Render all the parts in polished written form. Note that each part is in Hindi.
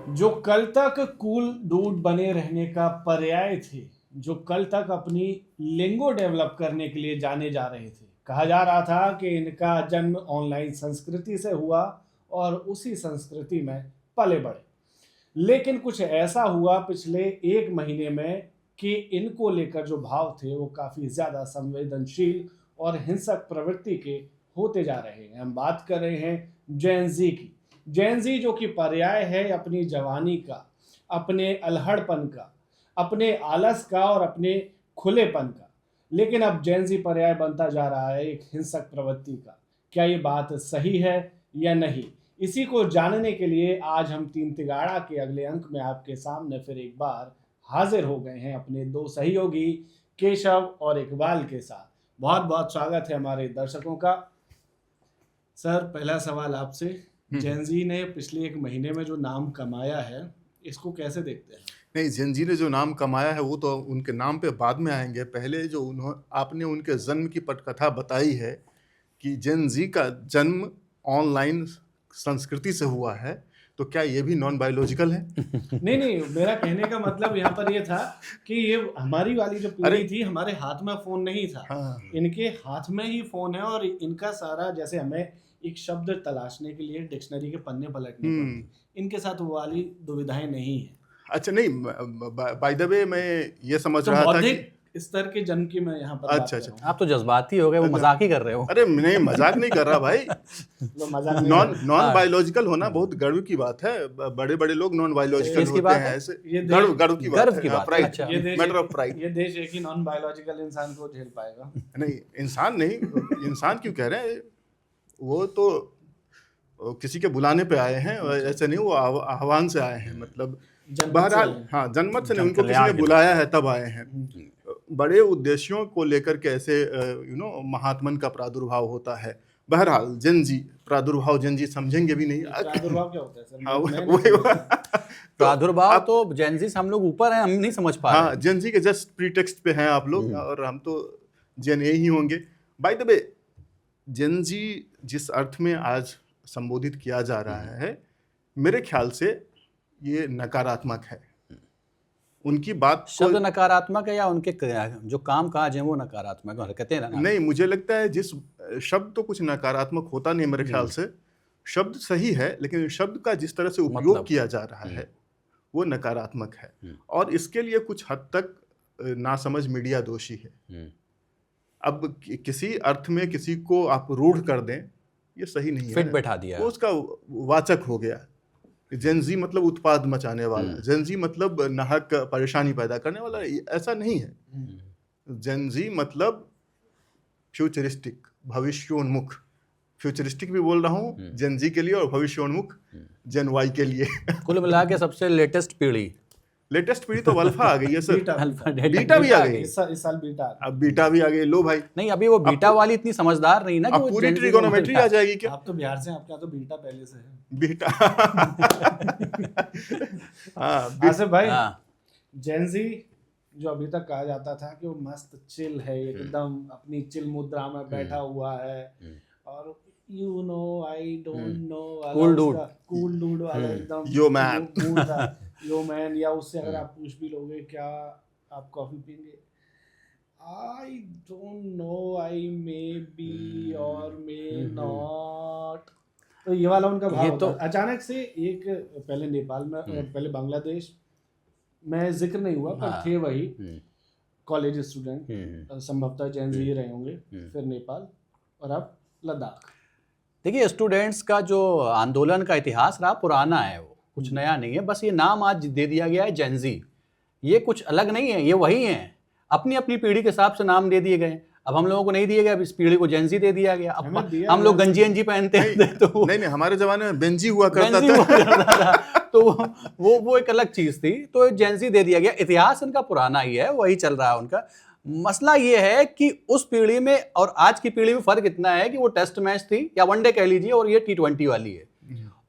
जो कल तक कूल डूड बने रहने का पर्याय थे, जो कल तक अपनी लिंगो डेवलप करने के लिए जाने जा रहे थे, कहा जा रहा था कि इनका जन्म ऑनलाइन संस्कृति से हुआ और उसी संस्कृति में पले बढ़े। लेकिन कुछ ऐसा हुआ पिछले एक महीने में कि इनको लेकर जो भाव थे वो काफ़ी ज़्यादा संवेदनशील और हिंसक प्रवृत्ति के होते जा रहे हैं। हम बात कर रहे हैं जेन ज़ी की। जेन ज़ी जो कि पर्याय है अपनी जवानी का, अपने अल्हड़पन का, अपने आलस का और अपने खुलेपन का। लेकिन अब जेन ज़ी पर्याय बनता जा रहा है एक हिंसक प्रवृत्ति का। क्या ये बात सही है या नहीं? इसी को जानने के लिए आज हम तीन तिगाड़ा के अगले अंक में आपके सामने फिर एक बार हाजिर हो गए हैं अपने दो सहयोगी केशव और इकबाल के साथ। बहुत बहुत स्वागत है हमारे दर्शकों का। सर, पहला सवाल आपसे, जेन ज़ी ने पिछले एक महीने में जो नाम कमाया है इसको कैसे देखते हैं? नहीं, जेन ज़ी ने जो नाम कमाया है वो तो उनके नाम पे बाद में आएंगे। पहले जो आपने उनके जन्म की पटकथा बताई है कि जेन ज़ी का जन्म ऑनलाइन संस्कृति से हुआ है, तो क्या ये भी नॉन बायोलॉजिकल है? नहीं, मेरा कहने का मतलब यहाँ पर ये था कि ये हमारी वाली जो पीढ़ी थी, हमारे हाथ में फोन नहीं था। हाँ। इनके हाथ में ही फोन है और इनका सारा, जैसे हमें एक शब्द तलाशने के लिए डिक्शनरी के पन्ने पलटने पड़ते, इनके साथ वो वाली दुविधाएं नहीं है। अच्छा, नहीं, बाय द वे मैं ये समझ रहा था कि स्तर के जन्म की मैं यहाँ पर अच्छा, आप तो जज्बाती हो गए, वो मजाक ही कर रहे हो। अरे नहीं, मजाक नहीं कर रहा भाई। नॉन बायोलॉजिकल होना बहुत गर्व की बात है। बड़े बड़े लोग नॉन बायोलॉजिकल होते हैं, ऐसे गर्व की बात है। Pride, matter of pride. ये देश एक ही नॉन बायोलॉजिकल इंसान को झेल पाएगा। नहीं, इंसान नहीं, इंसान क्यों कह रहे हैं? वो तो किसी के बुलाने पे आए हैं, ऐसे नहीं वो आह्वान से आए हैं। मतलब बहरहाल, हाँ, जनमत से नहीं, उनको किसी ने बुलाया है तब आए हैं। बड़े उद्देश्यों को लेकर के ऐसे महात्मन का प्रादुर्भाव होता है। बहरहाल जेन ज़ी, प्रादुर्भाव जेन ज़ी समझेंगे भी नहीं। प्रादुर्भाव क्या होता है सर? प्रादुर्भाव तो जेन ज़ी से हम लोग ऊपर हैं, हम नहीं समझ पा रहे। हाँ, जेन ज़ी के जस्ट प्रीटेक्स्ट पे हैं आप लोग, और हम तो जेन ए ही होंगे। बाय द वे, जेन ज़ी जिस अर्थ में आज संबोधित किया जा रहा है, मेरे ख्याल से ये नकारात्मक है। उनकी बात शब्द नकारात्मक है या उनके जो काम काज हैं वो नकारात्मक हरकतें हैं ना? नहीं, मुझे लगता है जिस शब्द तो कुछ नकारात्मक होता नहीं मेरे ख्याल से। शब्द सही है, लेकिन शब्द का जिस तरह से उपयोग किया जा रहा है वो नकारात्मक है, और इसके लिए कुछ हद तक नासमझ मीडिया दोषी है। अब किसी अर्थ में किसी को आप रूढ़ कर दें, ये सही नहीं है। फिट बैठा दिया, वो उसका वाचक हो गया। जेन ज़ी मतलब उत्पाद मचाने वाला, जेन ज़ी मतलब नाहक परेशानी पैदा करने वाला, ऐसा नहीं है। जेन ज़ी मतलब फ्यूचरिस्टिक, भविष्योन्मुख। फ्यूचरिस्टिक भी बोल रहा हूँ जेन ज़ी के लिए, और भविष्योन्मुख जेन वाई के लिए। कुल मिला के सबसे लेटेस्ट पीढ़ी तो अल्फा आ गई है सर। बीटा भी आ गई इस साल बीटा। अब बीटा भी आ गई। लो भाई, नहीं, अभी वो बीटा वाली इतनी समझदार नहीं ना, अब पूरी ट्रिगोनोमेट्री आ जाएगी क्या? आप तो बिहार से, आपका तो बीटा पहले से है। बीटा। हाँ भाई, जेन ज़ी जो अभी तक कहा जाता था कि वो मस्त चिल है, एकदम अपनी चिल मुद्रा में बैठा हुआ है, और you know I don't no, cool dude वाला एकदम यो मैन, यो मैन। या उससे अगर आप पूछ भी लोगे क्या आप कॉफी पीएंगे, I don't know, I may be और मे नॉट। तो ये वाला उनका भाव तो अचानक से एक, पहले नेपाल में, पहले बांग्लादेश में जिक्र नहीं हुआ, पर थे वही कॉलेज स्टूडेंट, संभवतः जेन ज़ी रहे होंगे, फिर नेपाल, और अब लद्दाख। देखिए, स्टूडेंट्स का जो आंदोलन का इतिहास रहा पुराना है, वो कुछ नया नहीं है। बस ये नाम आज दे दिया गया है जेन ज़ी। ये कुछ अलग नहीं है, ये वही हैं, अपनी अपनी पीढ़ी के हिसाब से नाम दे दिए गए। अब हम लोगों को नहीं दिए गए, अब इस पीढ़ी को जेन ज़ी दे दिया गया। अब हम लोग गंजी अंजी पहनते थे, तो नहीं, हमारे जमाने में बेंजी हुआ करता था। तो वो एक अलग चीज थी, तो जेन ज़ी दे दिया गया। इतिहास इनका पुराना ही है, वही चल रहा है उनका। मसला ये है कि उस पीढ़ी में और आज की पीढ़ी में फर्क इतना है कि वो टेस्ट मैच थी या वनडे कह लीजिए, और ये T20 वाली है।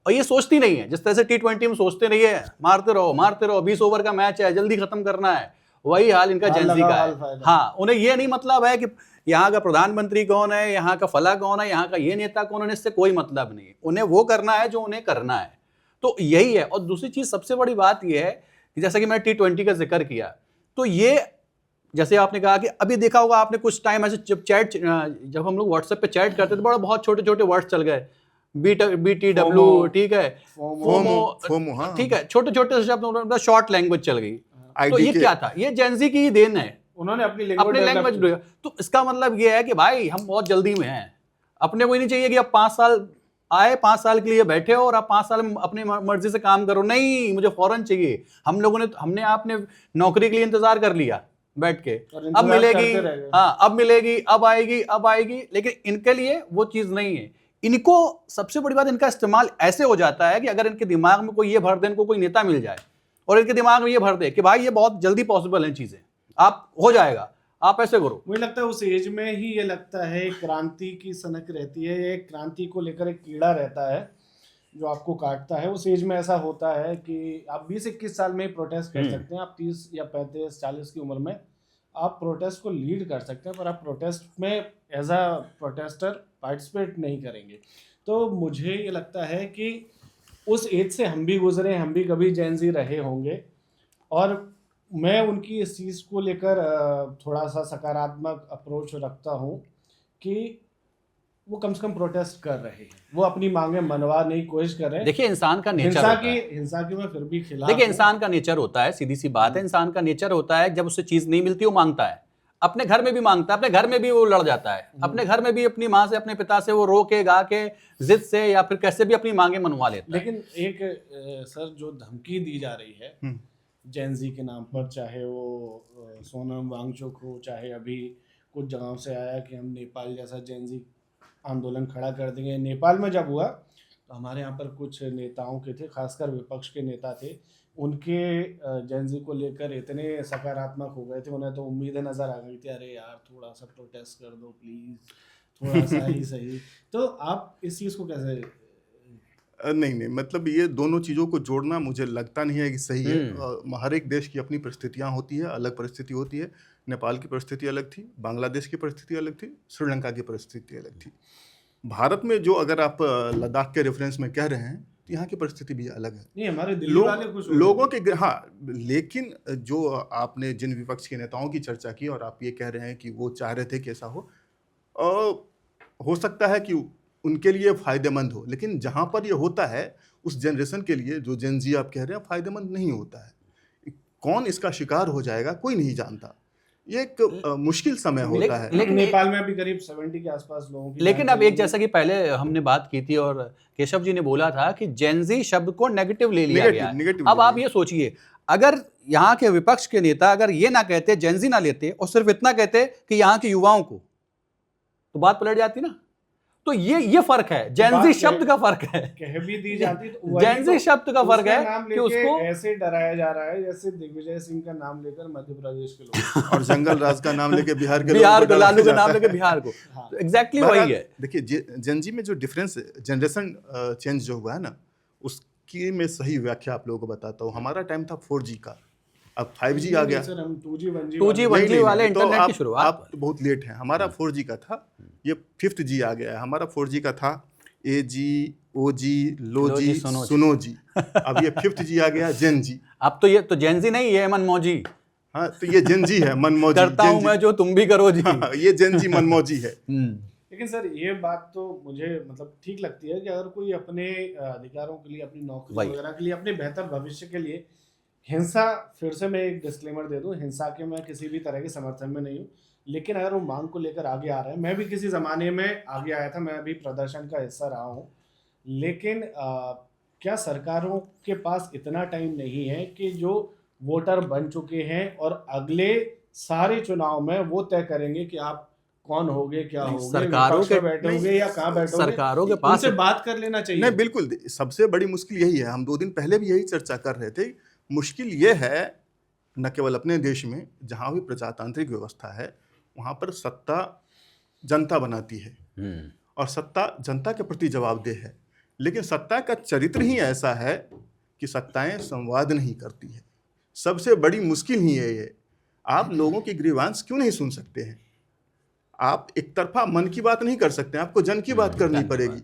और ये सोचती नहीं है जिस तरह से T20 में सोचते नहीं है, मारते रहो, 20 ओवर का मैच है, जल्दी खत्म करना है। वही हाल इनका जेन ज़ी का है। हाँ, उन्हें ये नहीं मतलब है कि यहाँ का प्रधानमंत्री कौन है, यहाँ का फला कौन है, यहाँ का ये नेता कौन है, इससे कोई मतलब नहीं। उन्हें वो करना है जो उन्हें करना है। तो यही है। और दूसरी चीज सबसे बड़ी बात यह है कि जैसा कि मैंने T20 का जिक्र किया, तो ये जैसे आपने कहा कि अभी देखा होगा आपने कुछ टाइम ऐसे जब हम लोग व्हाट्सएप पे चैट करते थे, बड़ा बहुत छोटे छोटे वर्ड्स चल गए, BTW, ठीक है, फोमो, हाँ, ठीक है, छोटे छोटे शब्द, शॉर्ट लैंग्वेज चल गई। तो ये क्या था? ये जेनजी की ही देन है, उन्होंने अपनी लैंग्वेज। तो इसका मतलब ये है कि भाई हम बहुत जल्दी में हैं। अपने को ही नहीं चाहिए कि अब 5 साल आए, 5 साल के लिए बैठे हो और आप 5 साल में अपनी मर्जी से काम करो, नहीं, मुझे फौरन चाहिए। हमने आपने नौकरी के लिए इंतजार कर लिया बैठ के, अब मिलेगी, हाँ अब मिलेगी, अब आएगी, लेकिन इनके लिए वो चीज नहीं है। इनको सबसे बड़ी बात, इनका इस्तेमाल ऐसे हो जाता है कि अगर इनके दिमाग में कोई ये भर दे, इनको कोई नेता मिल जाए और इनके दिमाग में ये भर दे कि भाई ये बहुत जल्दी पॉसिबल है चीजें, आप हो जाएगा, आप ऐसे करो। मुझे लगता है उस एज में ही ये लगता है क्रांति की सनक रहती है, ये क्रांति को लेकर एक कीड़ा रहता है जो आपको काटता है। उस एज में ऐसा होता है कि आप 20-21 साल में ही प्रोटेस्ट कर सकते हैं, आप 30 या 35-40 की उम्र में आप प्रोटेस्ट को लीड कर सकते हैं, पर आप प्रोटेस्ट में एज अ प्रोटेस्टर पार्टिसिपेट नहीं करेंगे। तो मुझे ये लगता है कि उस एज से हम भी गुजरे, हम भी कभी जेनजी रहे होंगे, और मैं उनकी इस चीज़ को लेकर थोड़ा सा सकारात्मक अप्रोच रखता हूँ कि वो कम से कम प्रोटेस्ट कर रहे हैं, वो अपनी मांगे मनवाने की कोशिश कर रहे हैं। देखिए इंसान का नेचर हिंसा की मैं फिर भी खिलाफ। देखिए इंसान का नेचर होता है, सीधी सी बात है, इंसान का नेचर होता है जब उससे चीज नहीं मिलती वो मांगता है, अपने घर में भी मांगता है, अपने घर में भी वो लड़ जाता है, अपने घर में भी अपनी माँ से, अपने पिता से वो रो के गा के जिद से या फिर कैसे भी अपनी मांगे मनवा लेता है। लेकिन एक सर जो धमकी दी जा रही है जेनजी के नाम पर, चाहे वो सोनम वांगचुक हो, चाहे अभी कुछ जगहों से आया कि हम नेपाल जैसा जेनजी आंदोलन खड़ा कर देंगे। नेपाल में जब हुआ तो हमारे यहाँ पर कुछ नेताओं के थे, खासकर विपक्ष के नेता थे, उनके जेनजी को लेकर इतने सकारात्मक हो गए थे, उन्हें तो उम्मीदें नज़र आ गई थी, अरे यार थोड़ा सा प्रोटेस्ट कर दो प्लीज़, थोड़ा सा ही सही। तो आप इस चीज़ को कैसे? नहीं, मतलब ये दोनों चीज़ों को जोड़ना मुझे लगता नहीं है कि सही है। हर एक देश की अपनी परिस्थितियाँ होती है, अलग परिस्थिति होती है। नेपाल की परिस्थिति अलग थी, बांग्लादेश की परिस्थिति अलग थी, श्रीलंका की परिस्थिति अलग थी। भारत में जो अगर आप लद्दाख के रेफरेंस में कह रहे हैं तो यहाँ की परिस्थिति भी अलग है। नहीं, हमारे दिल्ली वाले कुछ लोगों के, हाँ, लेकिन जो आपने जिन विपक्ष के नेताओं की चर्चा की और आप ये कह रहे हैं कि वो चाह रहे थे कि ऐसा हो सकता है कि उनके लिए फ़ायदेमंद हो, लेकिन जहाँ पर ये होता है उस जनरेशन के लिए, जो जेनजी आप कह रहे हैं, फ़ायदेमंद नहीं होता है। कौन इसका शिकार हो जाएगा कोई नहीं जानता, ये एक मुश्किल समय होता है। लेकिन नेपाल में अभी करीब 70 के आसपास लोगों की, लेकिन अब एक जैसा कि पहले हमने बात की थी और केशव जी ने बोला था कि जेनजी शब्द को नेगेटिव ले लिया गया है। अब आप ये सोचिए, अगर यहाँ के विपक्ष के नेता अगर ये ना कहते, जेनजी ना लेते और सिर्फ इतना कहते कि यहाँ के युवाओं को, तो बात पलट जाती ना। तो ये फर्क है, जेनजी शब्द का फर्क है, कह भी दी जाती तो जेनजी शब्द का फर्क है कि उसको ऐसे डराया जा रहा है जैसे दिग्विजय सिंह का नाम लेकर मध्य प्रदेश के लोग और जंगल राज का नाम लेके बिहार को, लालू का नाम लेके बिहार को। तो एग्जैक्टली वही है। देखिए जेनजी में जो डिफरेंस, जनरेशन चेंज जो हुआ है ना, उसकी मैं सही व्याख्या आप लोगों को बताता हूँ। हमारा टाइम था 4G का, अब 5G आ गया, 2G 1G वाले इंटरनेट की शुरुआत। आप बहुत लेट हैं, हमारा 4G का था, ये 5th G आ गया है। हमारा 4G का था AG, OG, लोजी, सुनोजी, अब ये 5th G आ गया, जेनजी। अब तो ये तो जेनजी नहीं, ये मनमौजी। हाँ, तो ये जेनजी है, मनमौजी करता हूं मैं जो तुम भी करो जी। हाँ, ये जेनजी मनमौजी है। लेकिन सर ये बात तो मुझे मतलब ठीक लगती है कि अगर कोई अपने अधिकारों के लिए, अपनी नौकरी वगैरह के लिए, अपने बेहतर भविष्य के लिए हिंसा, फिर से मैं एक डिस्क्लेमर दे दूं, हिंसा के मैं किसी भी तरह के समर्थन में नहीं हूं, लेकिन अगर वो मांग को लेकर आगे आ रहा है, मैं भी किसी ज़माने में आगे आया था, मैं भी प्रदर्शन का हिस्सा रहा हूं, लेकिन क्या सरकारों के पास इतना टाइम नहीं है कि जो वोटर बन चुके हैं और अगले सारे चुनाव में वो तय करेंगे कि आप कौन होगे, क्या होगे, सरकारों के बैठोगे या कहाँ बैठोगे, सरकारों के पास उनसे बात कर लेना चाहिए। नहीं, बिल्कुल, सबसे बड़ी मुश्किल यही है। हम 2 दिन पहले भी यही चर्चा कर रहे थे। मुश्किल ये है, न केवल अपने देश में, जहाँ भी प्रजातांत्रिक व्यवस्था है वहाँ पर सत्ता जनता बनाती है और सत्ता जनता के प्रति जवाबदेह है, लेकिन सत्ता का चरित्र ही ऐसा है कि सत्ताएं संवाद नहीं करती है। सबसे बड़ी मुश्किल ही है ये। आप लोगों की ग्रीवांस क्यों नहीं सुन सकते हैं? आप एक तरफा मन की बात नहीं कर सकते, आपको जन की बात करनी पड़ेगी।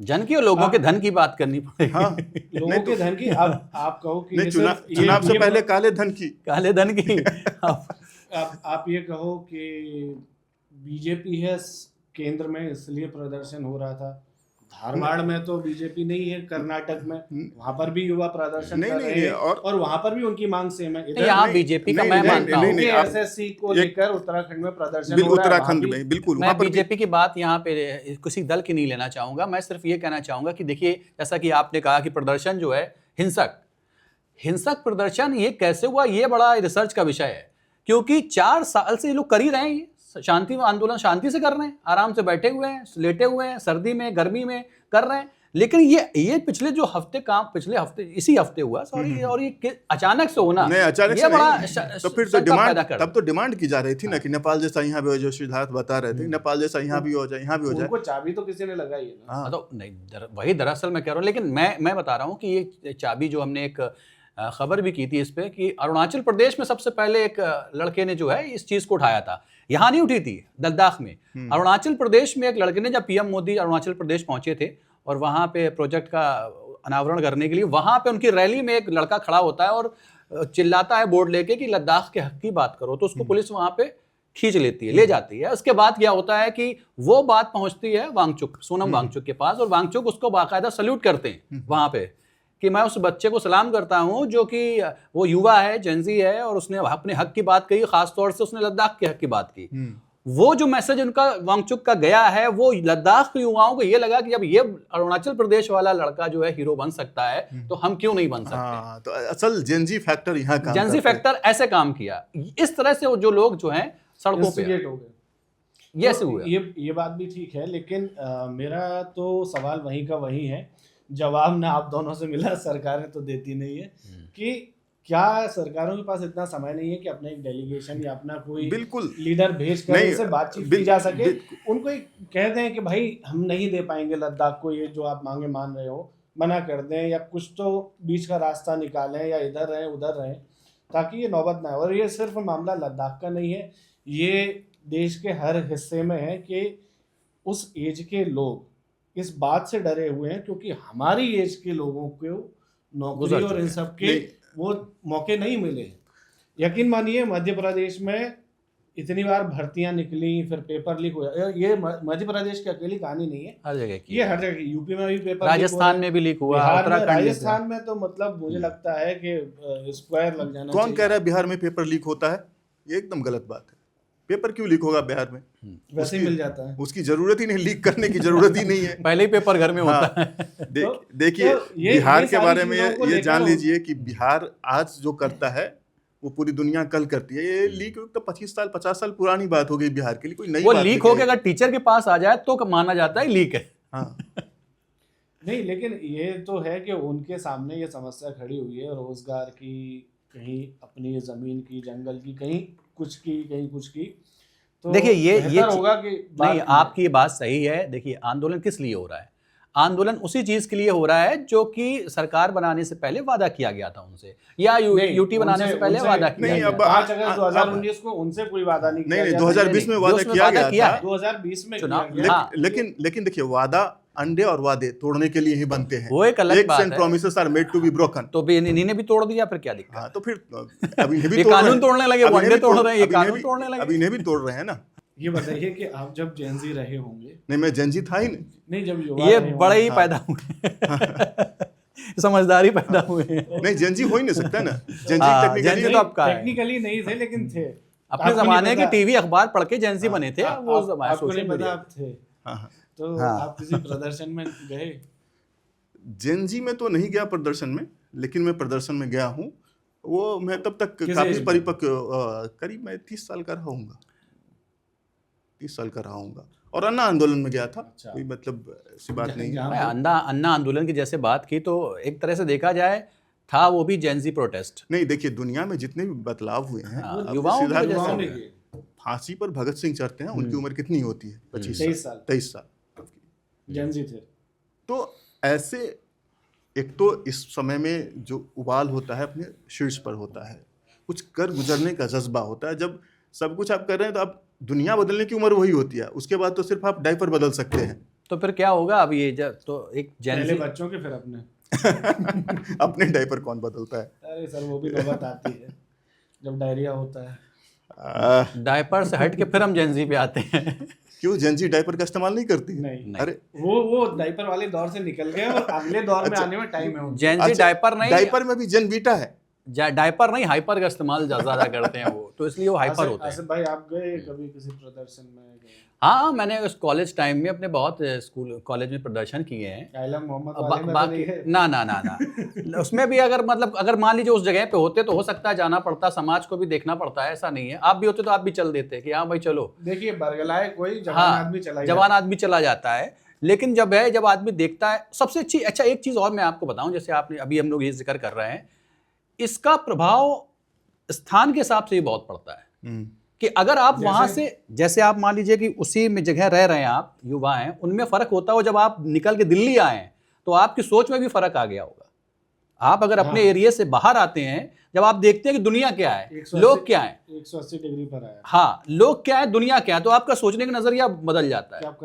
जन की और लोगों के धन की बात करनी पड़ेगी। हाँ लोगों के धन की आप कहो कि नहीं, ये चुनाव सिर्फ ये- चुनाव से ये- पहले काले धन की। काले धन की आप ये कहो कि बीजेपी है केंद्र में इसलिए प्रदर्शन हो रहा था। धारवाड़ में तो बीजेपी नहीं है, कर्नाटक में वहां पर भी युवा प्रदर्शन नहीं, कर नहीं, रहे हैं और- और वहां पर भी उनकी मांग सेम है। इधर यहाँ नहीं, बीजेपी का नहीं, मैं नहीं, मानता नहीं, हूँ नहीं, कि आप- एसएससी को ये- लेकर उत्तराखंड में प्रदर्शन हो रहा है, उत्तराखंड वहां भी- में बिल्कुल मैं वहां पर भी- बीजेपी की बात यहाँ पे किसी दल की नहीं लेना चाहूंगा। मैं सिर्फ ये कहना चाहूंगा कि देखिए, जैसा कि आपने कहा कि प्रदर्शन जो है हिंसक प्रदर्शन ये कैसे हुआ, ये बड़ा रिसर्च का विषय है। क्योंकि 4 साल से ये लोग कर ही रहे हैं, ये शांति आंदोलन शांति से कर रहे हैं, आराम से बैठे हुए हैं, लेटे हुए हैं, सर्दी में गर्मी में कर रहे हैं। लेकिन ये पिछले हफ्ते इसी हफ्ते हुआ सॉरी, और ये अचानक से होना, नहीं, अचानक ये से बड़ा नहीं। तो फिर तो शंका डिमांड, पैदा कर तब तो डिमांड की जा रही थी ना कि नेपाल जैसा यहाँ भी हो, जो सिद्धार्थ बता रहे थे, नेपाल जैसा यहाँ भी हो जाए, यहाँ भी हो जाए। उनको चाबी तो किसी ने लगाई है ना। हाँ, तो नहीं, वही दरअसल मैं कह रहा हूँ। लेकिन मैं बता रहा हूँ कि ये चाबी जो हमने एक खबर भी की थी इस पे कि अरुणाचल प्रदेश में सबसे पहले एक लड़के ने जो है इस चीज को उठाया था। यहाँ नहीं उठी थी, लद्दाख में। अरुणाचल प्रदेश में एक लड़के ने, जब पीएम मोदी अरुणाचल प्रदेश पहुंचे थे और वहाँ पे प्रोजेक्ट का अनावरण करने के लिए, वहाँ पे उनकी रैली में एक लड़का खड़ा होता है और चिल्लाता है बोर्ड लेके कि लद्दाख के हक की बात करो, तो उसको पुलिस वहाँ पे खींच लेती है, ले जाती है। उसके बाद क्या होता है कि वो बात पहुंचती है सोनम वांगचुक के पास, और वांगचुक उसको बाकायदा सल्यूट करते हैं वहाँ पे कि मैं उस बच्चे को सलाम करता हूँ जो कि वो युवा है, जेंजी है, और उसने अपने हक की बात कही, खासतौर से उसने लद्दाख के हक की बात की। वो जो मैसेज उनका वांगचुक का गया है, वो लद्दाख के युवाओं को ये लगा कि जब ये अरुणाचल प्रदेश वाला लड़का जो है हीरो बन सकता है, तो हम क्यों नहीं बन सकते। हाँ, तो असल जेंजी फैक्टर यहाँ काम जेंजी करता है। फैक्टर ऐसे काम किया, इस तरह से जो लोग जो हैं सड़कों पे Instigate हो गए। ये ऐसे तो हुआ। ये बात भी ठीक है, लेकिन मेरा तो सवाल वहीं का वहीं है। जवाब ना आप दोनों से मिला, सरकारें तो देती नहीं है, कि क्या सरकारों के पास इतना समय नहीं है कि अपना एक डेलीगेशन या अपना कोई बिल्कुल लीडर भेज कर नहीं, इनसे बातचीत की बिल- जा सके, बिल- उनको एक कह दें कि भाई हम नहीं दे पाएंगे लद्दाख को, ये जो आप मांगे मान रहे हो, मना कर दें, या कुछ तो बीच का रास्ता निकालें, या इधर रहें उधर रहें, ताकि ये नौबत ना हो। और ये सिर्फ मामला लद्दाख का नहीं है, ये देश के हर हिस्से में है कि उस एज के लोग इस बात से डरे हुए हैं क्योंकि हमारी एज के लोगों को नौकरी गुजर और इन चुके सब के वो मौके नहीं मिले। यकीन मानिए मध्य प्रदेश में इतनी बार भर्तियां निकली, फिर पेपर लीक हो जाए। ये मध्य प्रदेश की अकेली कहानी नहीं है, हर जगह की, ये हर जगह, यूपी में भी पेपर राजस्थान में भी लीक हुआ, बिहार में, उत्तराखंड में भी। राजस्थान में तो मतलब मुझे लगता है कि स्क्वायर लग जाना कौन चाहिए। कह रहा है बिहार में पेपर लीक होता है? ये एकदम गलत बात है। पेपर क्यों लीक होगा बिहार में? वैसे ही मिल जाता है। उसकी जरूरत ही नहीं, लीक करने की जरूरत ही नहीं है। पहले ही पेपर घर में हाँ, होता है। देखिए तो ये बिहार के सारी बारे में चीज़ों को ये लेकर जान हम- लीजिए कि बिहार आज जो करता है वो पूरी दुनिया कल करती है। ये लीक तो 25 साल 50 साल पुरानी बात हो गई बिहार के लिए, कोई नई वो बात लीक नहीं होके है। अगर टीचर के पास आ जाए तो माना जाता है लीक है। हाँ, नहीं, लेकिन ये तो है कि उनके सामने ये समस्या खड़ी हुई है रोजगार की, कहीं अपनी जमीन की, जंगल की, कहीं कुछ की, कहीं कुछ की। तो देखिए ये बेहतर होगा कि बात नहीं, की आपकी ये बात सही है। देखिए आंदोलन किस लिए हो रहा है? आंदोलन उसी चीज के लिए हो रहा है जो कि सरकार बनाने से पहले वादा किया गया था उनसे, या नहीं, यूटी बनाने से पहले वादा किया नहीं, गया अब- था। 5 अगस्त 2019 को उनसे कोई वादा नहीं किया नहीं, गया था। 2020 में जो वादा उसमें किया वादा गया किया था। है। 2020 में चुनाव- किया गया। हाँ। लेकिन देखिए वादा अंडे और वादे तोड़ने के लिए ही बनते हैं। वो एक अलग बात एंड है। Promises are made to be broken. तो इन्हीं ने भी तोड़ दिया, फिर क्या दिक्कत? हाँ, तो फिर अब इन्हें भी ये तोड़ रहे कानून हैं। तोड़ने लगे, अब वो इन्हें अंडे भी तोड़ रहे हैं, ये अब इन्हें कानून भी- तोड़ने लगे। अब इन्हें भी तोड़ रहे हैं ना। ये बताइए कि आप जब जेनजी रहे होंगे, नहीं, मैं जेंजी था ही नहीं। नहीं जब युवा ये रहे बड़े ही होंगे, पैदा हुए समझदारी पैदा हुए हैं। नहीं, जेंजी हो ही नहीं सकता ना। जेंजी हाँ, टेक्निकली जेंजी तो आपका है। टेक्निकली नहीं थे लेकिन थे। अपने आपको नहीं जमाने के पता- टीवी अखबार पढ़ के जेंजी बने थे, वो आपको नहीं सोशल पता मीडिया। आप थे, हाँ, हाँ। तो हाँ। आप किसी प्रदर्शन में गए? जेंजी में तो नहीं गया प्रदर्शन में, लेकिन मैं प्रदर्शन में गया हूँ। वो मैं तब तक किस काफी एज में? परिपक्व, करीब मैं 30 साल का रहा हूँगा, 30 साल का रहा हूँगा। और अन्ना आंदोलन में गया था। अच्छा। कोई मतलब ऐसी बात नहीं है। जहाँ- मैं अन्ना आंदोलन की जैसे बात की तो एक तरह से देखा जाए था वो भी जेंजी प्रोटेस्ट। नहीं, देखिए दुनिया में जितने भी बदलाव हुए हैं, हाँ, अब युवाओं की सिद्धार्थ वजह से युवाओं हो ने गया। किए। फांसी पर भगत सिंह चढ़ते हैं, उनकी उम्र कितनी होती है? 25 23 साल, साल 23 साल। जेनजी थे। तो ऐसे एक तो इस समय में जो उबाल होता है अपने शीर्ष पर होता है, कुछ कर गुजरने का जज्बा होता है। जब सब कुछ आप कर रहे हैं तो आप दुनिया बदलने की उम्र वही होती है, उसके बाद तो सिर्फ आप डायपर बदल सकते हैं। तो फिर क्या होगा अब ये जब तो एक पहले जेंजी बच्चों के फिर अपने। अपने डायपर कौन बदलता है? अरे सर वो भी नौबत आती है जब डायरिया होता है। डायपर से हट के फिर हम जेंजी पे आते हैं। क्यों जेंजी डायपर का इस्तेमाल नहीं करती? नहीं, अरे वो डायपर वाले दौर से निकल गए और अगले दौर में आने में टाइम है उनको। जेंजी डायपर नहीं, डायपर में भी जेन बीटा है। डायपर नहीं, हाइपर का इस्तेमाल ज्यादा करते हैं वो, तो इसलिए वो हाइपर होते हैं। आसिफ भाई आप गए कभी किसी प्रदर्शन में गए? हाँ, मैंने उस कॉलेज टाइम में अपने बहुत स्कूल कॉलेज में प्रदर्शन किए हैं। आलम मोहम्मद वाले में तो नहीं है? ना उसमें भी अगर मतलब अगर मान लीजिए उस जगह पे होते तो हो सकता है जाना पड़ता, समाज को भी देखना पड़ता है, ऐसा नहीं है। आप भी होते तो आप भी चल देते कि हाँ भाई चलो। देखिए बरगलाए कोई जवान हाँ, आदमी चला जवान आदमी चला जाता है, लेकिन जब आदमी देखता है सबसे अच्छा एक चीज और मैं आपको बताऊं, जैसे आपने अभी हम लोग ये जिक्र कर रहे हैं, इसका प्रभाव स्थान के हिसाब से ही बहुत पड़ता है कि अगर आप वहां से, जैसे आप मान लीजिए कि उसी में जगह रह रहे हैं, आप युवा हैं, उनमें फर्क होता हो। जब आप निकल के दिल्ली आए हैं तो आपकी सोच में भी फर्क आ गया होगा। आप अगर अपने एरिया से बाहर आते हैं, जब आप देखते हैं कि दुनिया क्या है, लोग क्या है, 180 डिग्री पर आया। हाँ, लोग क्या है, दुनिया क्या है, तो आपका सोचने का नजरिया बदल जाता है। आप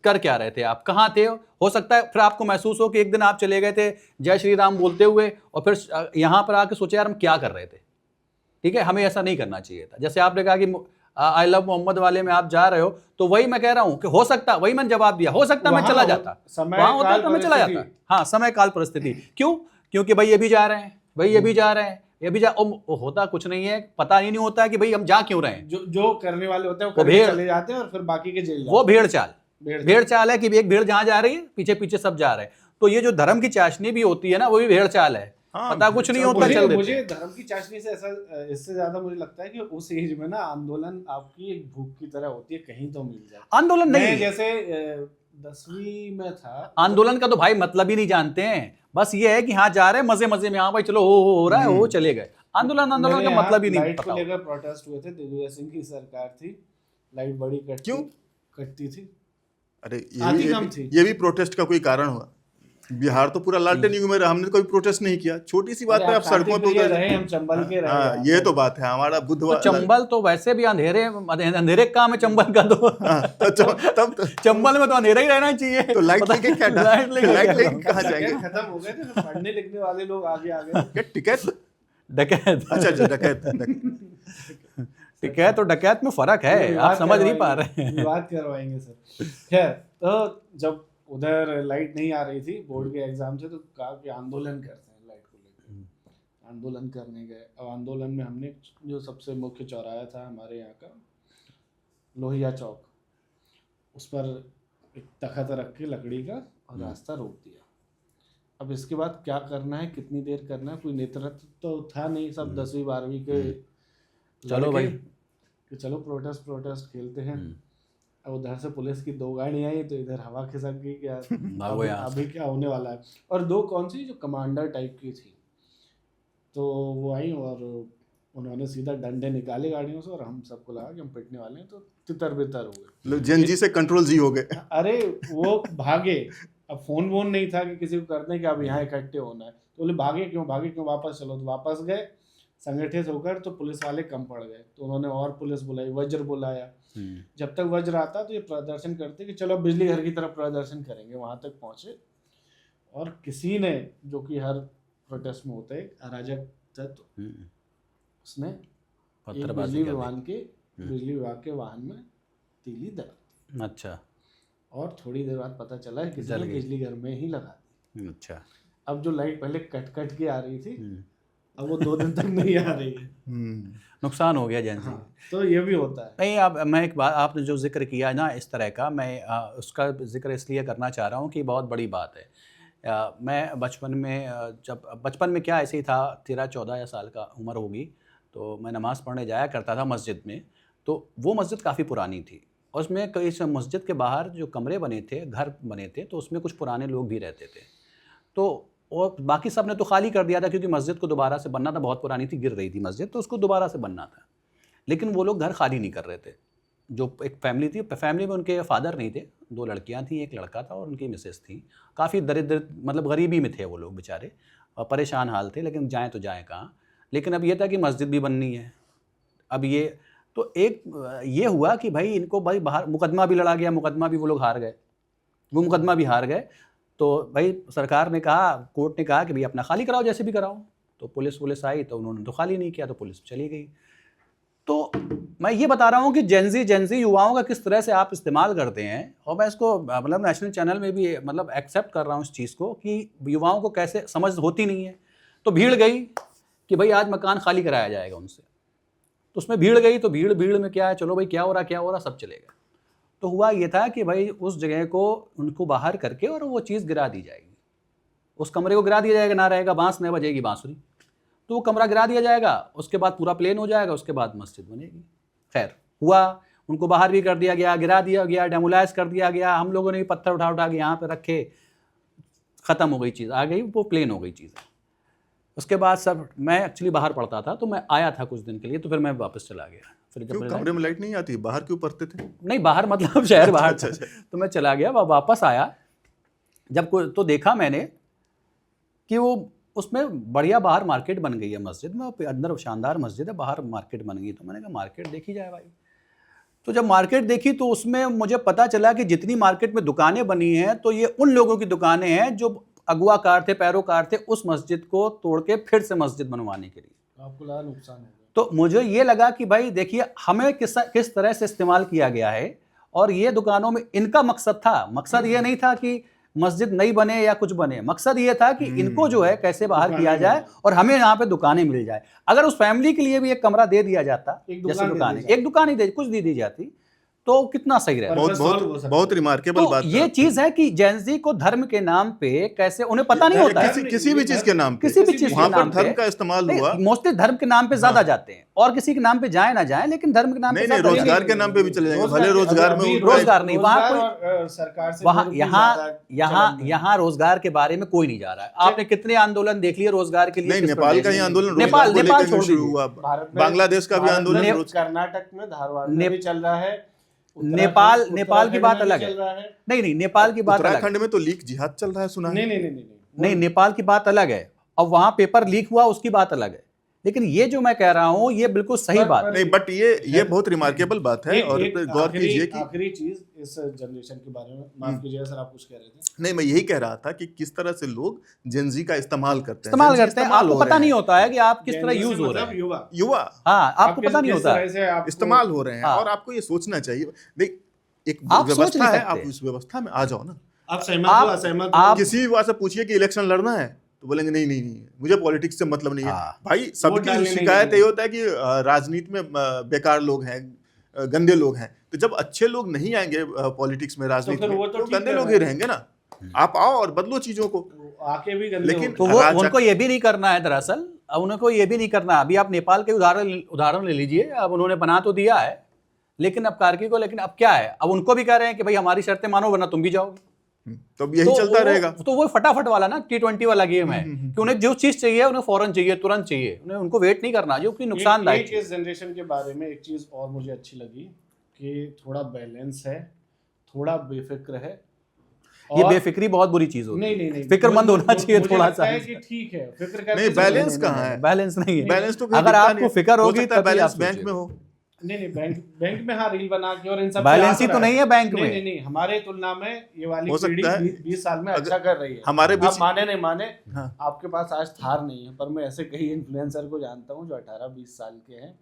कर क्या रहे थे, आप कहाँ थे। हो सकता है फिर आपको महसूस हो कि एक दिन आप चले गए थे जय श्री राम बोलते हुए और फिर यहाँ पर आके सोचे यार हम क्या कर रहे थे। ठीक है, हमें ऐसा नहीं करना चाहिए था। जैसे आपने कहा कि आई लव मोहम्मद वाले में आप जा रहे हो, तो वही मैं कह रहा हूं कि हो सकता, वही मैंने जवाब दिया, हो सकता मैं चला जाता, वहां होता तो मैं चला जाता। हाँ, समय काल परिस्थिति। क्यों? क्योंकि भाई ये भी जा रहे हैं, भाई ये भी जा रहे हैं, ये भी जा, होता कुछ नहीं है, पता ही नहीं होता है कि भाई हम जा क्यों रहे हैं। जो करने वाले होते हैं वो करके चले जाते हैं और फिर बाकी के जेल। वो भेड़ चाल है कि एक भेड़ जहां जा रही है पीछे पीछे सब जा रहे हैं। तो ये जो धर्म की चाशनी भी होती है ना, वो भी भेड़ चाल है। पता कुछ नहीं होता, चल देते। मुझे धर्म की चाशनी से ऐसा, इससे ज्यादा मुझे लगता है कि उस एज में ना आंदोलन आपकी एक भूख की तरह होती है, कहीं तो मिल जाए। आंदोलन नहीं, जैसे 10वीं में था, आंदोलन का तो भाई मतलब ही नहीं जानते हैं। बस ये है कि हाँ जा रहे हैं मजे मजे में, हाँ भाई चलो हो रहा है, वो चले गए। आंदोलन का मतलब ही नहीं लाइट को लेकर प्रोटेस्ट हुए थे। दिग्विजय सिंह की सरकार थी, लाइट बड़ी कटती थी। अरे ये भी प्रोटेस्ट का कोई कारण हुआ? बिहार तो पूरा लालटेन युग में रहा, हमने कोई प्रोटेस्ट नहीं किया। छोटी सी बात पे आप सड़कों पे उतर रहे, हम चंबल के रहे। हाँ, ये तो बात है। हमारा बुधवार चंबल तो वैसे भी अंधेरे काम है चंबल का, तो तब चंबल में तो अंधेरा ही रहना चाहिए। तो लाइट लेके क्या, लाइट लेके कहाँ जाएंगे? खत्म हो गए थे, पढ़ने लिखने वाले लोग आगे आ गए। टिकट डकैत, अच्छा डकैत टिकैत और डकैत में फर्क है, आप समझ नहीं पा रहे हैं। बात करवाएंगे सर। खैर, तो जब उधर लाइट नहीं आ रही थी बोर्ड के एग्जाम से, तो कहा कि आंदोलन करते हैं लाइट को लेकर। आंदोलन करने गए। अब आंदोलन में हमने जो सबसे मुख्य चौराहा था हमारे यहाँ का, लोहिया चौक, उस पर एक तख्त रख के लकड़ी का और रास्ता रोक दिया। अब इसके बाद क्या करना है, कितनी देर करना है, कोई नेतृत्व तो था नहीं, सब 10वीं 12वीं के चलो भाई कि चलो प्रोटेस्ट खेलते हैं। अब उधर से पुलिस की 2 गाड़ी आई, तो इधर हवा खिसक गई क्या अभी क्या होने वाला है। और 2 कौन सी जो कमांडर टाइप की थी, तो वो आई और उन्होंने सीधा डंडे निकाले गाड़ियों से और हम सबको लगा कि हम पिटने वाले हैं, तो तितर बितर हो गए। जेनजी से कंट्रोल जी हो गए। अरे वो भागे। अब फोन वोन नहीं था कि किसी को करते हैं कि अब यहाँ इकट्ठे होना है, तो बोले भागे क्यों, वापस चलो। तो वापस गए संगठित होकर, तो पुलिस वाले कम पड़ गए, तो उन्होंने और पुलिस बुलाई, वज्र बुलाया। जब तक वज्र आता तो ये प्रदर्शन करते कि चलो बिजली घर की तरफ प्रदर्शन करेंगे, वहां तक पहुंचे। और किसी ने, जो कि हर प्रोटेस्ट में होता है अराजक तत्व, उसने एक बिजली विभाग के वाहन में तीली दबा। अच्छा। और थोड़ी देर बाद पता चला है किसी ने बिजली घर में ही लगा दी। अच्छा। अब जो लाइट पहले कट के आ रही थी, अब वो 2 दिन तक नहीं आ रही है। नुकसान हो गया जेंजी। हाँ, तो ये भी होता है। नहीं, अब मैं एक बात, आपने जो जिक्र किया ना इस तरह का, मैं उसका जिक्र इसलिए करना चाह रहा हूँ कि बहुत बड़ी बात है। मैं बचपन में क्या ऐसे ही था, 13-14 साल का उम्र होगी, तो मैं नमाज़ पढ़ने जाया करता था मस्जिद में। तो वो मस्जिद काफ़ी पुरानी थी और उसमें कई मस्जिद के बाहर जो कमरे बने थे, घर बने थे, तो उसमें कुछ पुराने लोग भी रहते थे। तो और बाकी सब ने तो खाली कर दिया था, क्योंकि मस्जिद को दोबारा से बनना था, बहुत पुरानी थी, गिर रही थी मस्जिद, तो उसको दोबारा से बनना था। लेकिन वो लोग घर खाली नहीं कर रहे थे। जो एक फैमिली थी, फैमिली में उनके फादर नहीं थे, 2 लड़कियां थीं, 1 लड़का था और उनकी मिसेस थी। काफ़ी दरिद्र, मतलब गरीबी में थे वो लोग बेचारे, परेशान हाल थे, लेकिन जाएँ तो जाएँ कहाँ। लेकिन अब ये था कि मस्जिद भी बननी है। अब ये तो एक ये हुआ कि भाई इनको भाई बाहर मुकदमा भी लड़ा गया, मुकदमा भी वो लोग हार गए। वो मुकदमा भी हार गए। तो भाई सरकार ने कहा, कोर्ट ने कहा कि भाई अपना खाली कराओ, जैसे भी कराओ। तो पुलिस आई तो उन्होंने तो खाली नहीं किया, तो पुलिस चली गई। तो मैं ये बता रहा हूँ कि जेंजी युवाओं का किस तरह से आप इस्तेमाल करते हैं, और मैं इसको मतलब नेशनल चैनल में भी मतलब एक्सेप्ट कर रहा हूँ इस चीज़ को कि युवाओं को कैसे समझ होती नहीं है। तो भीड़ गई कि भाई आज मकान खाली कराया जाएगा उनसे, तो उसमें भीड़ गई। तो भीड़ में क्या है, चलो भाई क्या हो रहा, सब चले गए। तो हुआ ये था कि भाई उस जगह को उनको बाहर करके और वो चीज़ गिरा दी जाएगी, उस कमरे को गिरा दिया जाएगा, ना रहेगा बांस न बजेगी बांसुरी। तो वो कमरा गिरा दिया जाएगा, उसके बाद पूरा प्लेन हो जाएगा, उसके बाद मस्जिद बनेगी। खैर हुआ, उनको बाहर भी कर दिया गया, गिरा दिया गया, डेमोलाइज कर दिया गया, हम लोगों ने भी पत्थर उठा के यहाँ पे रखे, ख़त्म हो गई चीज़, आ गई वो प्लेन हो गई चीज़। उसके बाद सब, मैं एक्चुअली बाहर पढ़ता था, तो मैं आया था कुछ दिन के लिए, तो फिर मैं वापस चला गया। फिर जब कमरे में लाइट नहीं आती, बाहर क्यों पढ़ते थे? नहीं, बाहर मतलब शहर बाहर था। तो मैं चला गया, वापस आया जब तो देखा मैंने कि वो उसमें बढ़िया बाहर मार्केट बन गई है मस्जिद में, अंदर शानदार मस्जिद है, बाहर मार्केट बन गई। तो मैंने कहा मार्केट देखी जाए भाई। तो जब मार्केट देखी तो उसमें मुझे पता चला कि जितनी मार्केट में दुकानें बनी हैं, तो ये उन लोगों की दुकानें हैं जो अगुवाकार थे, पैरोकार थे उस मस्जिद को तोड़ के फिर से मस्जिद बनवाने के लिए। आपको लगा नुकसान हो गया? तो मुझे ये लगा कि भाई देखिए हमें किस तरह से इस्तेमाल किया गया है, और ये दुकानों में इनका मकसद था, मकसद ये नहीं था कि मस्जिद नहीं बने या कुछ बने, मकसद ये था कि इनको जो है कैसे बाहर किया जाए और हमें यहाँ पे दुकानें मिल जाए। अगर उस फैमिली के लिए भी एक कमरा दे दिया जाता, जैसे दुकान, एक दुकान ही कुछ दी जाती, तो कितना सही रहता। बहुत रिमार्केबल तो बात ये चीज है कि जेंजी को धर्म के नाम पे कैसे, उन्हें पता नहीं होता है किसी भी चीज के नाम पे, किसी भी चीज के नाम पे धर्म का इस्तेमाल हुआ। मोस्टली धर्म के नाम पे ज्यादा जाते हैं, और किसी के नाम पे जाए ना जाए, लेकिन धर्म के नाम पे नहीं, रोजगार के नाम पे भी चले जाएंगे, भले रोजगार में रोजगार नहीं, वहाँ कोई सरकार से वहाँ यहाँ रोजगार के बारे में कोई नहीं जा रहा है। आपने कितने आंदोलन देख लिए रोजगार के लिए? नहीं, नेपाल का ही आंदोलन, नेपाल छोड़ शुरू हुआ, बांग्लादेश का भी आंदोलन, कर्नाटक में धारवाड़ में भी चल रहा है, नेपाल की बात अलग है। नहीं, नेपाल की बात अलग है। उत्तराखंड में तो लीक जिहाद चल रहा है, सुना है? नहीं, नेपाल की बात अलग है, और वहां पेपर लीक हुआ उसकी बात अलग है। लेकिन ये जो मैं कह रहा हूँ ये बिल्कुल सही बात नहीं, बट ये बहुत रिमार्केबल बात है। और गौर कीजिए कि आखिरी चीज इस जनरेशन के बारे में, माफ कीजिएगा सर, आप कुछ कह रहे थे। नहीं, मैं यही कह रहा था कि किस तरह से लोग जेंजी का इस्तेमाल करते हैं। आपको पता नहीं होता है कि आप किस तरह यूज हो रहे हैं। युवा, हाँ, आपको पता नहीं होता है, इस्तेमाल हो रहे हैं। और आपको ये सोचना चाहिए, देख एक व्यवस्था है, आप उस व्यवस्था में आ जाओ ना। आप सहमत हो, असहमत हो? किसी युवा से पूछिए कि इलेक्शन लड़ना है तो बोलेंगे नहीं, मुझे पॉलिटिक्स से मतलब नहीं है। भाई सबकी शिकायत ये होता है कि राजनीति में बेकार लोग हैं, गंदे लोग हैं। तो जब अच्छे लोग नहीं आएंगे पॉलिटिक्स में, राजनीति में, तो गंदे लोग ही रहेंगे ना। आप आओ और बदलो चीजों को, आके भी गंदे। लेकिन तो वो उनको ये भी नहीं करना है दरअसल, उनको ये भी नहीं करना। अभी आप नेपाल के उदाहरण ले लीजिए, अब उन्होंने बना तो दिया है, लेकिन अब कार्की को, लेकिन अब क्या है, अब उनको भी कह रहे हैं कि भाई हमारी शर्तें मानो वरना तुम भी जाओगे। तो यही चलता रहेगा। तो वो फटाफट वाला ना T20 वाला गेम है कि उन्हें जो चीज चाहिए उन्हें फौरन चाहिए, तुरंत चाहिए, उन्हें उनको वेट नहीं करना, जो कि नुकसानदायक है। इस जनरेशन के बारे में एक चीज और मुझे अच्छी लगी कि थोड़ा बैलेंस है, थोड़ा बेफिक्र है। ये बेफिक्री बहुत बुरी चीज होती है। नहीं, फिक्रमंद होना चाहिए थोड़ा सा। ठीक है, फिक्र नहीं, बैलेंस कहाँ है? बैलेंस नहीं है। बैलेंस तो अगर आपको फिक्र होगी तब बैलेंस बैंक में हो। नहीं, बैंक में हाँ, रील बना के और इन सब बैलेंस ही तो नहीं है बैंक में। नहीं, हमारे तुलना में ये वाली हो पीढ़ी सकता है 20 साल में अच्छा कर रही है। हमारे आप माने नहीं माने, हाँ। आपके पास आज थार नहीं है, पर मैं ऐसे कई इन्फ्लुएंसर को जानता हूँ जो 18-20 साल के हैं,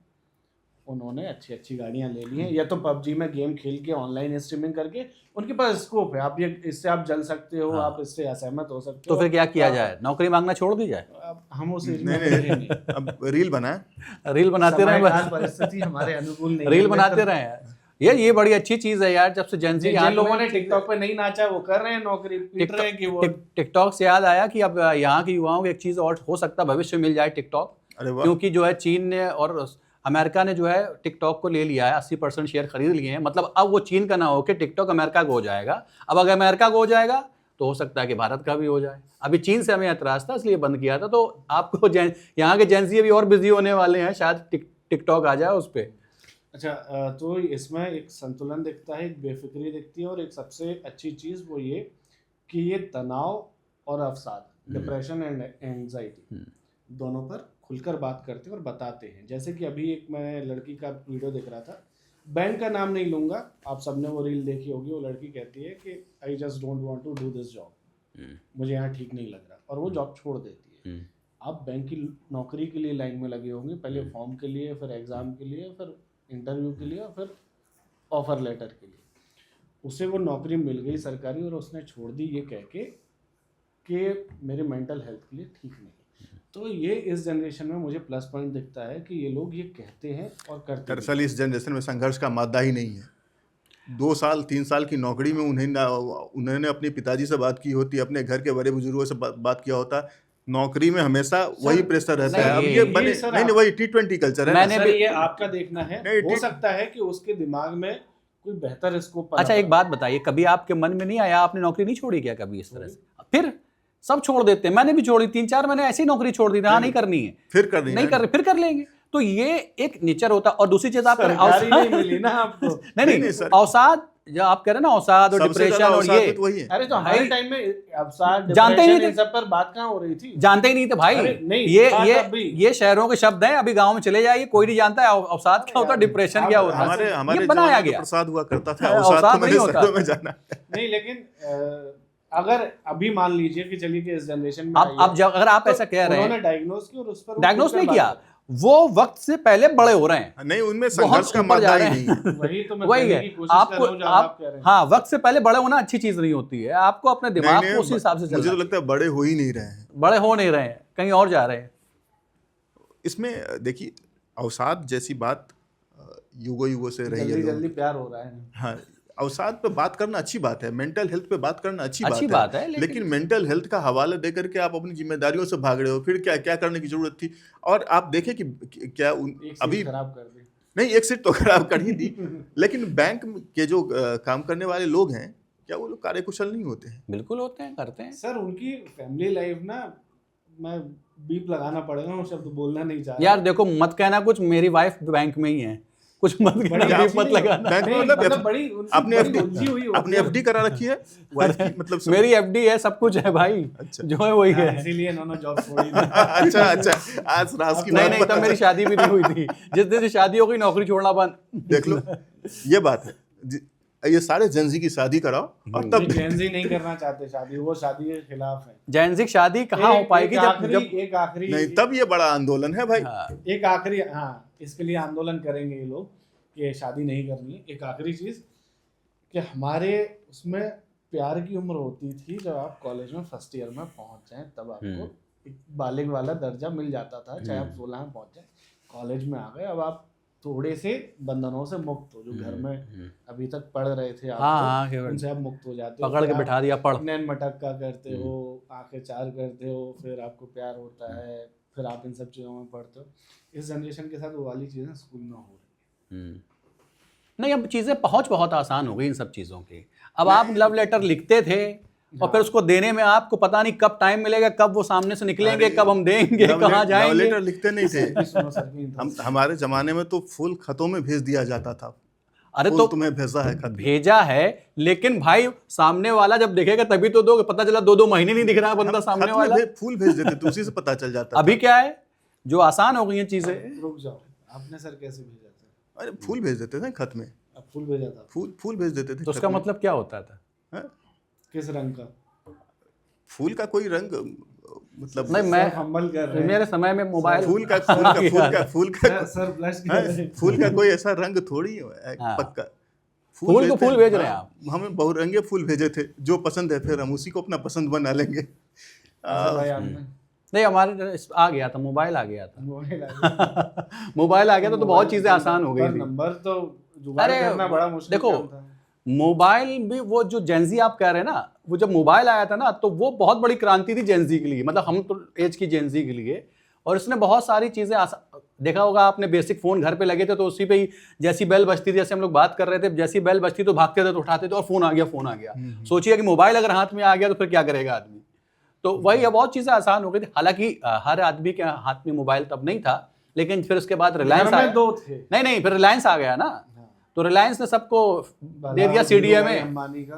उन्होंने अच्छी गाड़ियां ले ली हैं, या तो पबजी में गेम खेल के ऑनलाइन स्ट्रीमिंग करके उनके पास स्कोप है। आप ये इससे आप जल सकते हो, आप इससे असहमत हो सकते हो। तो फिर क्या किया जाए? नौकरी मांगना छोड़ दी जाए? हम उसे नहीं, अब रील बनाए, रील बनाते रहे, परिस्थिति हमारे अनुकूल नहीं, रील बनाते रहे यार। ये बड़ी अच्छी चीज है यार, जब से जेंजी जिन लोगों ने टिकटॉक पे नहीं नाचा वो कर रहे हैं नौकरी, पीट रहे हैं कि वो। टिकटॉक से याद आया कि अब यहाँ के युवाओं को एक चीज और हो सकता है भविष्य में मिल जाए, टिकटॉक। क्योंकि जो है चीन ने और अमेरिका ने जो है टिकटॉक को ले लिया है, 80% शेयर खरीद लिए हैं। मतलब अब वो चीन का ना हो कि टिकटॉक अमेरिका का हो जाएगा। अब अगर अमेरिका का हो जाएगा तो हो सकता है कि भारत का भी हो जाए। अभी चीन से हमें एतराज था, इसलिए बंद किया था। तो आपको यहाँ के जेंजी अभी और बिजी होने वाले हैं, शायद टिकटॉक आ जाए उस पर। अच्छा, तो इसमें एक संतुलन दिखता है, एक बेफिक्री दिखती है, और एक सबसे अच्छी चीज़ वो ये कि ये तनाव और अवसाद, डिप्रेशन एंड एंजाइटी दोनों पर खुलकर बात करते हैं और बताते हैं। जैसे कि अभी एक मैं लड़की का वीडियो देख रहा था, बैंक का नाम नहीं लूंगा, आप सबने वो रील देखी होगी, वो लड़की कहती है कि I just don't want to do this job, मुझे यहाँ ठीक नहीं लग रहा, और वो जॉब छोड़ देती है। आप बैंक की नौकरी के लिए लाइन में लगे होंगे, पहले फॉर्म के लिए, फिर एग्ज़ाम के लिए, फिर इंटरव्यू के लिए, और फिर ऑफर लेटर के लिए। उसे वो नौकरी मिल गई सरकारी, और उसने छोड़ दी ये कह के कि मेरे मेंटल हेल्थ के लिए ठीक नहीं। तो ये इस जनरेशन में मुझे प्लस पॉइंट दिखता है कि ये लोग ये कहते हैं और करते हैं। दरअसल इस जनरेशन में संघर्ष का मादा ही नहीं है। 2 साल 3 साल की नौकरी में उन्होंने अपने पिताजी से बात की होती, अपने घर के बड़े बुजुर्गों से बात किया होता। नौकरी में हमेशा वही प्रेशर रहता है। अब ये बने नहीं, वही T20 कल्चर है। सर ये आपका देखना है, हो सकता है कि उसके दिमाग में कोई बेहतर स्कोप। अच्छा एक बात बताइए, कभी आपके मन में नहीं आया आपने नौकरी नहीं छोड़ी क्या कभी इस तरह से? फिर सब छोड़ देते हैं, मैंने भी छोड़ी, 3-4 महीने ऐसी नौकरी छोड़ दी थी, हाँ नहीं करनी है, फिर कर नहीं कर फिर कर लेंगे। तो ये एक नेचर होता है। और दूसरी चीज आप नहीं मिली ना आपको। नहीं अवसाद, जो आप कह रहे हैं ना, अवसाद और डिप्रेशन और ये, अरे तो हमारे टाइम में अवसाद जानते ही नहीं थे, सब पर बात कहाँ हो रही थी, जानते ही नहीं थे भाई। ये शहरों के शब्द हैं, अभी गांव में चले जाइए कोई नहीं जानता है अवसाद क्या होता है, डिप्रेशन क्या होता है। हमारे बनाया गया प्रसाद हुआ करता था, अवसाद नहीं होता। नहीं, लेकिन अगर अभी मान लीजिए कि चलिए कि इस जनरेशन में अब अगर आप ऐसा कह रहे हैं, उन्होंने डायग्नोस किया और उस पर डायग्नोस नहीं किया, वो वक्त से पहले बड़े हो रहे हैं। नहीं, उनमें संघर्ष का मादा ही नहीं है। वही तो मैं वही है आपको, आप कह रहे हैं। हाँ, वक्त से पहले बड़े होना अच्छी चीज नहीं होती है। आपको अपने दिमाग को उसी हिसाब से चलना। मुझे तो लगता है बड़े हो ही नहीं रहे हैं, बड़े हो नहीं रहे हैं, कहीं और जा रहे हैं। इसमें देखिए, अवसाद जैसी बात युगों युगों से रही है। जल्दी प्यार हो रहा है। हाँ, अवसाद पे बात करना अच्छी बात है, मेंटल हेल्थ पे बात करना अच्छी बात है, लेकिन मेंटल हेल्थ का हवाला दे करके आप अपनी जिम्मेदारियों से भाग रहे हो। फिर क्या करने की जरूरत थी? और आप देखें कि क्या अभी खराब कर दी नहीं, एक सीट तो खराब कर ही दी, लेकिन बैंक के जो काम करने वाले लोग हैं, क्या वो लोग कार्यकुशल नहीं होते हैं? बिल्कुल होते हैं, करते हैं सर। उनकी फैमिली लाइफ ना, मैं बीप लगाना पड़ेगा, वो शब्द बोलना नहीं चाह रहा यार। देखो मत कहना कुछ, मेरी वाइफ बैंक में ही है, कुछ मत मत लगाना। अपनी एफडी करा रखी है वाइफ की, मतलब मेरी एफडी है, सब कुछ है भाई। अच्छा। जो है वही है, इसीलिए इन्होंने जॉब छोड़ी। अच्छा, आज राज की नहीं तब मेरी शादी भी नहीं हुई थी। जिस दिन से शादी हो गई नौकरी छोड़ना बंद। देख लो, ये बात है। ये सारे जेनजी की शादी कराओ, और तब जेनजी नहीं करना चाहते शादी, वो शादी के खिलाफ है। जेनजी शादी कहाँ हो पाएगी जब एक आखिरी नहीं, तब ये बड़ा आंदोलन है भाई। एक आखिरी, हाँ, इसके लिए आंदोलन करेंगे ये लोग कि शादी नहीं करनी है। एक आखिरी चीज कि हमारे उसमें प्यार की उम्र होती थी जब आप कॉलेज में फर्स्ट ईयर में पहुंच जाएं, तब आपको एक बालिग वाला दर्जा मिल जाता था, चाहे आप 16 में पहुंच जाए। कॉलेज में आ गए, अब आप थोड़े से बंधनों से मुक्त हो, जो घर में अभी तक पढ़ रहे थे आप, उनसे आप मुक्त हो जाते हो। पकड़ के बिठा दिया, पढ़, नैन मटक्का करते हो, आंखें चार करते हो, फिर आपको प्यार होता है, फिर आप इन सब चीज़ों में पढ़ते हो। इस जनरेशन के साथ वो वाली चीज़ें स्कूल में हो रही। नहीं, अब चीज़ें पहुंच बहुत आसान हो गई इन सब चीज़ों की। अब आप लव लेटर लिखते थे और फिर उसको देने में आपको पता नहीं कब टाइम मिलेगा, कब वो सामने से निकलेंगे, कब हम देंगे, कहाँ जाएंगे। लव लेटर लिखते नहीं थे। हमारे जमाने में तो फुल खतों में भेज दिया जाता था। अरे तो तुम्हें भेजा है, खत भेजा है, लेकिन भाई सामने वाला जब देखेगा तभी तो दोगे। पता चला 2-2 महीने नहीं दिख रहा बंदा सामने वाला। फूल भेज देते थे, उसी से पता चल जाता। अभी क्या है, जो आसान हो गई हैं चीजें। रुक जाओ, आपने सर कैसे भेजा था? अरे फूल भेज देते थे खत में। अब फूल भेजा था, फूल भेज देते थे। तो उसका मतलब क्या होता था? किस रंग का फूल? का कोई रंग, मतलब नहीं, मैं हम्बल कर रहे हैं। मेरे समय में मोबाइल फूल का कोई ऐसा रंग थोड़ी है पक्का। फूल को फूल भेज रहे हैं आप। हमें बहुरंगे फूल भेजे थे, जो पसंद है फिर हम उसी को अपना पसंद बना लेंगे। नहीं, हमारे आ गया था, मोबाइल आ गया था। मोबाइल आ गया तो बहुत चीजें आसान हो गई थी। नंबर तो जुगाड़ करना बड़ा मुश्किल देखो, मोबाइल भी, वो जो जेनजी आप कह रहे हैं ना, वो जब मोबाइल आया था ना, तो वो बहुत बड़ी क्रांति थी जेनजी के लिए, मतलब हम तो एज की जेनजी के लिए। और इसने बहुत सारी चीजें देखा होगा आपने, बेसिक फोन घर पे लगे थे तो उसी पे ही जैसी बेल बजती थी, जैसे हम लोग बात कर रहे थे, जैसी बेल बजती तो भागते थे, तो उठाते थे और फोन आ गया। सोचिए कि मोबाइल अगर हाथ में आ गया तो फिर क्या करेगा आदमी। तो वही, बहुत चीजें आसान हो गई थी। हालांकि हर आदमी के हाथ में मोबाइल तब नहीं था, लेकिन फिर उसके बाद रिलायंस आया। दो थे। नहीं, फिर रिलायंस आ गया ना, तो रिलायंस ने सबको दे दिया CDMA।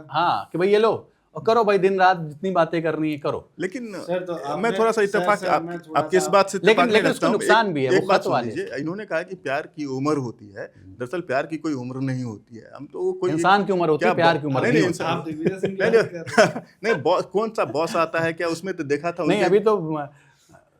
हाँ, कि भाई ये लो, और करो भाई, दिन रात जितनी बातें करनी है करो। लेकिन सर, तो मैं आपने- थोड़ा सा सर, इत्तेफाक सर, मैं थोड़ा आपकी इस सा- बात से लेकिन- इत्तेफाक नहीं लेकिन रखता उसमें हूं। नुकसान भी है, एक वो बात खत सुन वाले। लीजिए, इन्होंने कहा कि प्यार की उम्र होती है। दरअसल प्यार की कोई उम्र नहीं होती है। हम तो कोई इंसान की उम्र होती है, क्या प्यार की उम्र नहीं, नहीं नहीं, होती। आप दिग्विजय सिंह की नहीं, बात कर रहे हैं। नहीं, बॉस कौन सा बॉस आता है क्या उसमें? तो देखा था नहीं, उनके अभी तो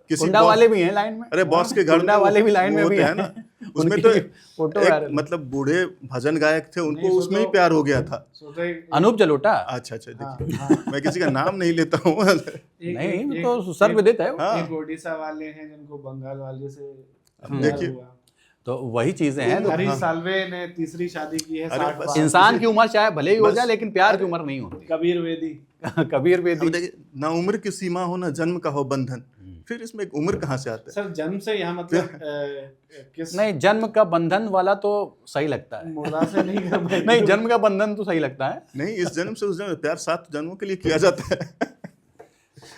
किसी गुंडा बॉस- वाले भी हैं लाइन में। अरे बॉस के घर गुंडा में वाले भी लाइन वो में भी होते हैं हैं ना, उसमें उनकी तो फोटो एक वायरल। मतलब बूढ़े भजन गायक थे, उनको नहीं, वो उसमें ही तो- प्यार हो गया था। सो तो अनूप जलोटा। अच्छा, हाँ, देखिए, हाँ। मैं किसी का नाम नहीं लेता हूँ। नहीं, तो सर्वविदित है वो। हाँ। एक ओडिशा वाले हैं जिनको बंगाल वाले से देखिए। हुआ। तो वही चीजें हैं। तो हरीश साल्वे ने तीसरी शादी की है, अरे 60 बस बार। इंसान की उम्र चाहे भले ही हो बस- जाए, लेकिन प्यार की उम्र नहीं होती। कबीर वेदी। कबीर अब बेदी। देखिए, ना उम्र की सीमा हो ना जन्म का हो बंधन, फिर इसमें एक उम्र कहाँ से आता है? सर, जन्म से यहाँ मतलब किस नहीं, जन्म का बंधन वाला तो सही लगता है। मुर्दा से नहीं कर पाएंगे। नहीं, जन्म का बंधन तो सही लगता है। नहीं, इस जन्म से उस जन्म, प्यार 7 जन्मों के लिए किया जाता है।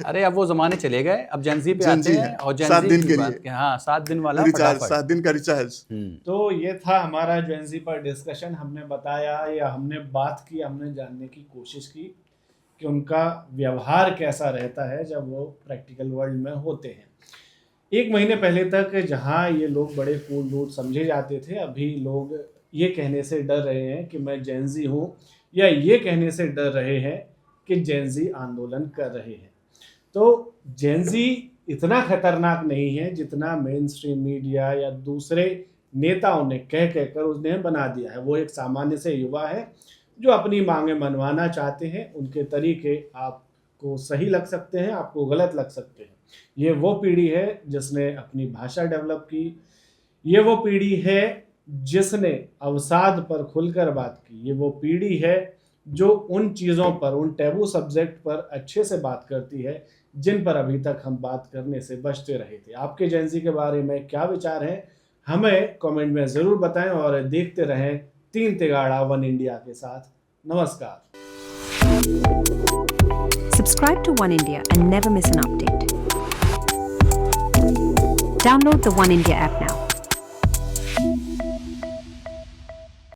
अरे अब वो जमाने चले गए, अब जेंजी पे जेंजी आते है, हैं और 7 जेंजी दिन की के बात लिए। के, हाँ 7 दिन वाला रिचार्ज, फटाफट। 7 दिन का रिचार्ज। तो ये था हमारा जेंजी पर डिस्कशन। हमने बताया या हमने बात की, हमने जानने की कोशिश की कि उनका व्यवहार कैसा रहता है जब वो प्रैक्टिकल वर्ल्ड में होते हैं। 1 महीने पहले तक जहाँ ये लोग बड़े कूल डूड समझे जाते थे, अभी लोग ये कहने से डर रहे हैं कि मैं जेंजी हूँ, या ये कहने से डर रहे हैं कि जेंजी आंदोलन कर रहे हैं। तो जेंजी इतना खतरनाक नहीं है जितना मेन स्ट्रीम मीडिया या दूसरे नेताओं ने कह कर उन्हें बना दिया है। वो एक सामान्य से युवा है जो अपनी मांगें मनवाना चाहते हैं। उनके तरीके आपको सही लग सकते हैं, आपको गलत लग सकते हैं। ये वो पीढ़ी है जिसने अपनी भाषा डेवलप की। ये वो पीढ़ी है जिसने अवसाद पर खुलकर बात की। ये वो पीढ़ी है जो उन चीज़ों पर, उन टैबू सब्जेक्ट पर अच्छे से बात करती है जिन पर अभी तक हम बात करने से बचते रहे थे। आपके जेंजी के बारे में क्या विचार हैं, हमें कमेंट में ज़रूर बताएं और देखते रहें 3 तिगाड़ा 1 इंडिया के साथ। नमस्कार। Subscribe to One India and never miss an update. Download the One India app now.